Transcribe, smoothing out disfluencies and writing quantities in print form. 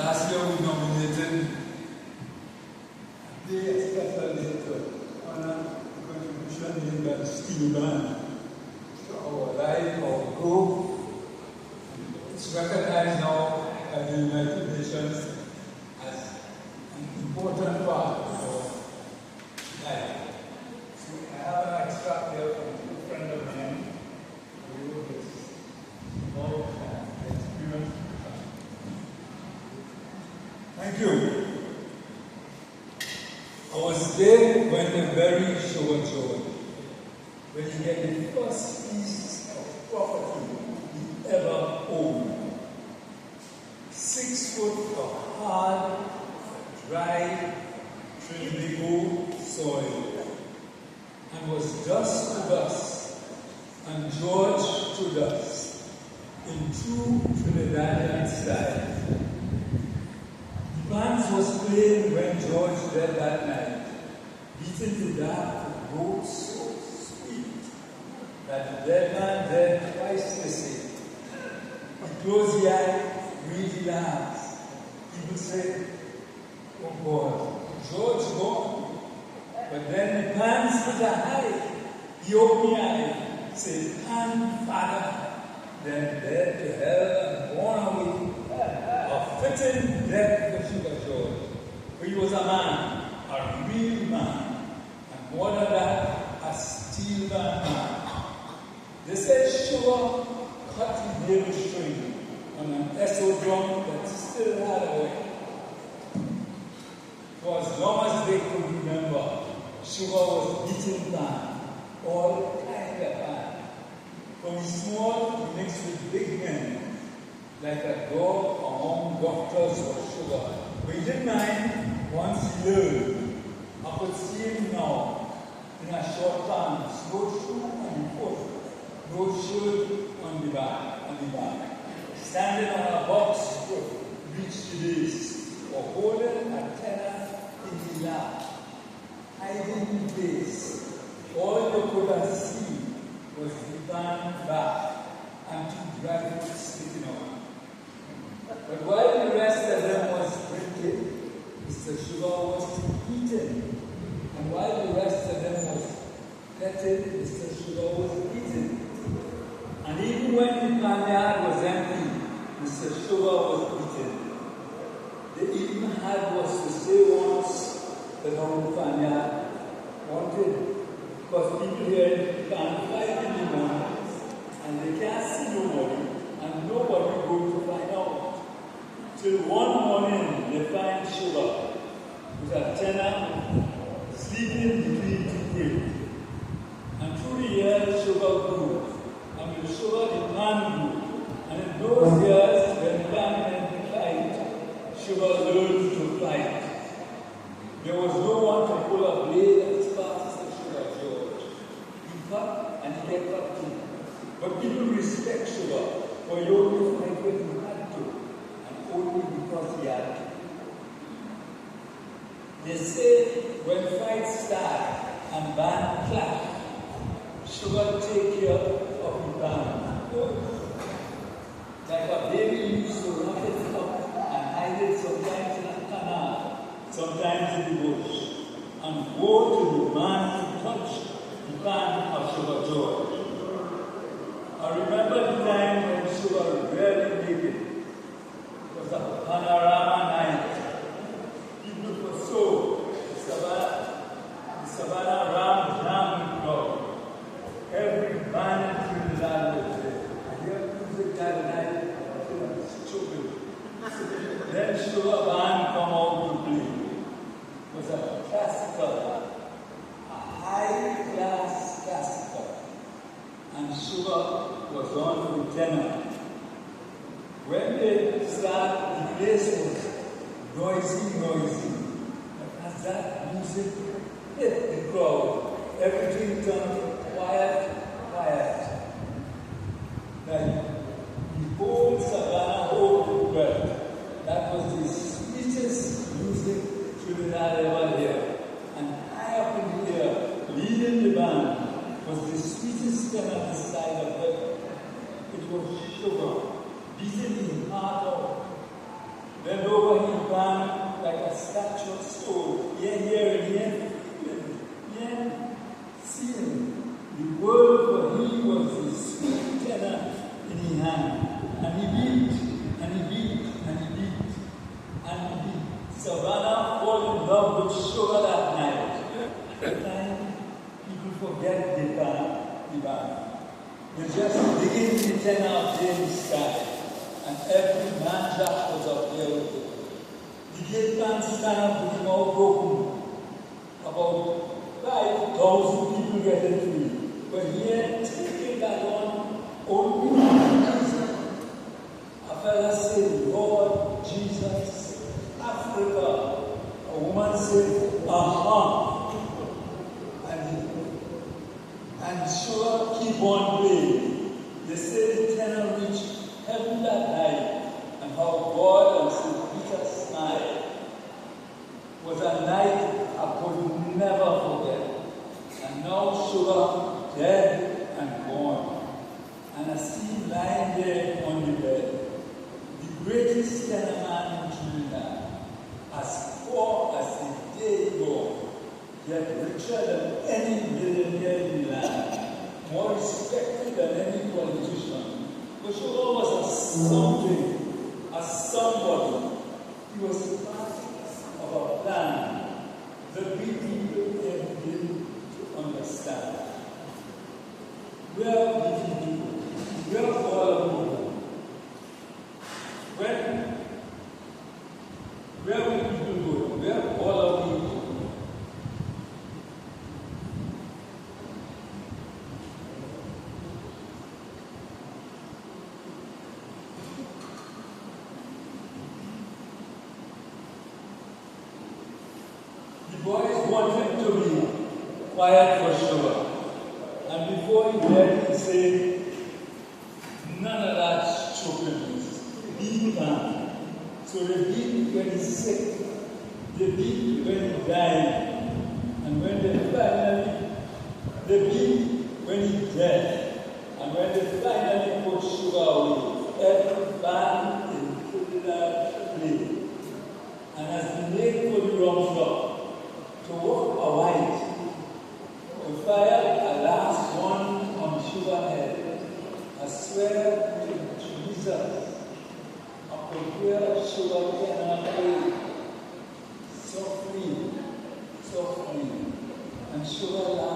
Last year we nominated the special editor on a contribution made by Steel Band to our life, our group. It's recognized now by the United Nations as an important part of our life. So I have an extract here from a friend of mine who wrote this about experience. Thank you. I was there when the very sugar joy, when he get the first piece of property he ever owned. 6 foot of hard, dry Tobago soil, and was dust to dust, and George to dust, in true Trinidadian style. The band was playing when George read that night, beating the dark with notes so sweet that the dead man read twice the same. He closed the eye, Louie Vilain. People say, oh God, George gone. But then the pants was a high. He opened the eye, said, "Pan, Father," then dead to hell and born away. A fitting death for Sugar George. For he was a man, a real man, and more than that, a steel man. They said Sugar cut the navel string on an SO drum that still had a way. For as long as they could remember, Sugar was beating pan, all kind of pan. From small mixed with big men, like a dog among doctors or Sugar. But he didn't mind once he learned. I could see him now in a short pants, no shoe on the foot, no shirt on the back, standing on a box to reach the base, or holding a tenor in the lap, hiding the face. All you could have seen was the band back and 2 dry foot sticking out. But while the rest of them was drinking, Mr. Sugar was eating. And while the rest of them was petting, Mr. Sugar was eating. And even when the vineyard was empty, Mr. Sugar was eating. They even had was to say once that our vineyard wanted, because people here can't fight in the morning, and they can't see nobody, and nobody goes to find out. Till one morning, they find Sugar with a tenor sleeping between 2 bricks. And through the years, Sugar grew. And with Sugar, the pan grew. And in those years, when pan and fight, Sugar learned to fight. There was no one to pull a blade as fast as Sugar George. He cut and he kept cutting. But people respect Sugar for he only fight when he had to. Only because he had to. They say when fights start and band clash, Sugar take care of the band. Like a baby used to wrap it up and hide it sometimes in a canal, sometimes in the bush, and go to the man to touch the band of Sugar George. I remember the time when Sugar really made it. It was a panorama night. People were so, the Savannah ram jammed with crowd. Every band in Trinidad was there. I hear music that night, I feel stupid. Then Sugar band come out to play. It was a classical, a high-class classical. And Sugar was on the tenor. When they started, the place was noisy. But as that music hit the crowd, everything turned quiet. Like the whole Savannah hold breath. That was the sweetest music Trinidad ever heard. And high up in the air, leading the band, was the sweetest tenor this side of heaven. It was Sugar, beating his heart out. Then over get divine. You just begin to turn out in the sky, and every man jack was up there with it. The gate man stand up with him all broken. About 5,000 people getting free. But here, taking that on, only a fella said, Lord Jesus, Africa. A woman said, aha. And sure, keep on playing. They say the tenor reached heaven that night, and how God and St. Peter smiled was a night I could never forget. And now Sugar dead and gone. And I see him lying there on the bed, the greatest tenor man in Trinidad, as poor as the day goes, yet richer than any millionaire in the land, more respected than any politician. But Sugar was a something, a somebody. He was part of a plan that we people didn't understand. Where did he go? Where all of you? Where would people go? Where all of you go? The boys wanted to be quiet for Sugar. And before he left, he said, none of that chocolate. Beat him. So they beat when he's sick. They beat when he died. And when they beat when he's dead. And when they finally put Sugar away, every band in Trinidad played. And as the late put the drums up, to walk a white, to fire a last one on Sugar head. I swear to Jesus, I could hear Sugar cannot play softly, and Sugar laughed.